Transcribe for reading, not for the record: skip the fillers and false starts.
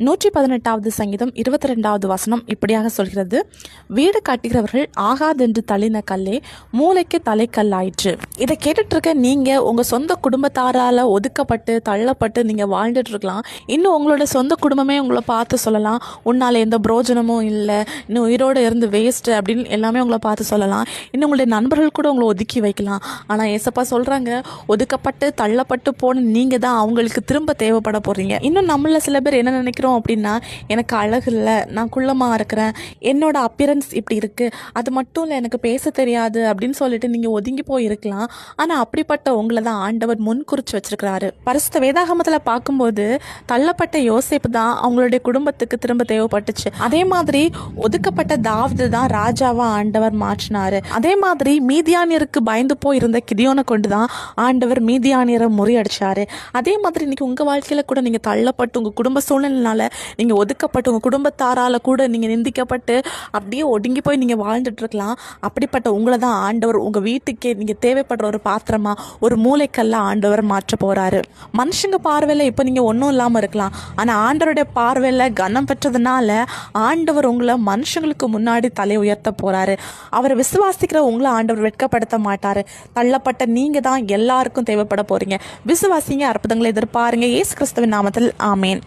118வது சங்கீதம் 22வது வசனம் இப்படியாக சொல்கிறது, வீடு கட்டுகிறவர்கள் ஆகாதென்று தள்ளின கல்லே மூளைக்கு தலைக்கல்லாயிற்று. இதை கேட்டுட்டு இருக்க நீங்கள் உங்கள் சொந்த குடும்பத்தாரால் ஒதுக்கப்பட்டு தள்ளப்பட்டு நீங்கள் வாழ்ந்துட்டு இருக்கலாம். இன்னும் உங்களோட சொந்த குடும்பமே உங்களை பார்த்து சொல்லலாம், உன்னால் எந்த பிரோஜனமும் இல்லை, இன்னும் உயிரோடு இருந்து வேஸ்ட்டு அப்படின்னு எல்லாமே உங்களை பார்த்து சொல்லலாம். இன்னும் உங்களுடைய நண்பர்கள் கூட உங்களை ஒதுக்கி வைக்கலாம். ஆனால் ஏசப்பா சொல்கிறாங்க, ஒதுக்கப்பட்டு தள்ளப்பட்டு போன நீங்கள் தான் அவங்களுக்கு திரும்ப தேவைப்பட போகிறீங்க. இன்னும் நம்மள சில பேர் என்ன நினைக்கிறோம் அப்படின்னா, எனக்கு அழகு இல்லை, நான் குள்ளமாக இருக்கிறேன், என்னோட அப்பியரன்ஸ் இப்படி இருக்குது, அது மட்டும் இல்லை எனக்கு பேச தெரியாது அப்படின்னு சொல்லிட்டு நீங்கள் ஒதுங்கி போய் இருக்கலாம். ஆனால் அப்படிப்பட்ட உங்களை தான் ஆண்டவர் முன்குறிச்சு வச்சிருக்கிறாரு. பரிசுத்த வேதாகமத்தில் பார்க்கும்போது தள்ளப்பட்ட யோசேப்பு தான் அவங்களுடைய குடும்பத்துக்கு திரும்ப தேவைப்பட்டுச்சு. அதே மாதிரி ஒதுக்கப்பட்ட தாவீது தான் ராஜாவா ஆண்டவர் மாற்றினாரு. அதே மாதிரி மீதியானியருக்கு பயந்து போய் இருந்த கிதியோனை கொண்டு தான் ஆண்டவர் மீதியானியரை முறியடிச்சாரு. அதே மாதிரி இன்னைக்கு உங்கள் வாழ்க்கையில் கூட நீங்கள் தள்ளப்பட்டு உங்கள் குடும்ப சூழ்நிலைனால நீங்கள் ஒதுக்கப்பட்டு உங்கள் குடும்பத்தாரால் கூட நீங்கள் நிந்திக்கப்பட்டு அப்படியே ஒடுங்கி போய் நீங்கள் வாழ்ந்துட்டு இருக்கலாம். அப்படிப்பட்ட உங்களை தான் ஆண்டவர் உங்கள் வீட்டுக்கே நீங்கள் தேவைப்படுற ஒரு பாத்திரமா, ஒரு மூளைக்கெல்லாம் ஆண்டவர் மாற்ற போகிறாரு. மனுஷங்க பார்வையில் இப்போ நீங்கள் ஒன்றும் இல்லாமல் இருக்கலாம், ஆனால் ஆண்டவருடைய பார்வையில் கனம் பெற்றதுனால ஆண்டவர் உங்களை மனுஷங்களுக்கு முன்னாடி தலை உயர்த்த போகிறாரு. அவரை விசுவாசிக்கிற உங்களை ஆண்டவர் வெட்கப்படுத்த மாட்டார். தள்ளப்பட்ட நீங்கள் தான் எல்லாருக்கும் தேவைப்பட போகிறீங்க. விசுவாசிங்க, அற்புதங்களை எதிர்பாருங்க. இயேசு கிறிஸ்துவின் நாமத்தில் ஆமேன்.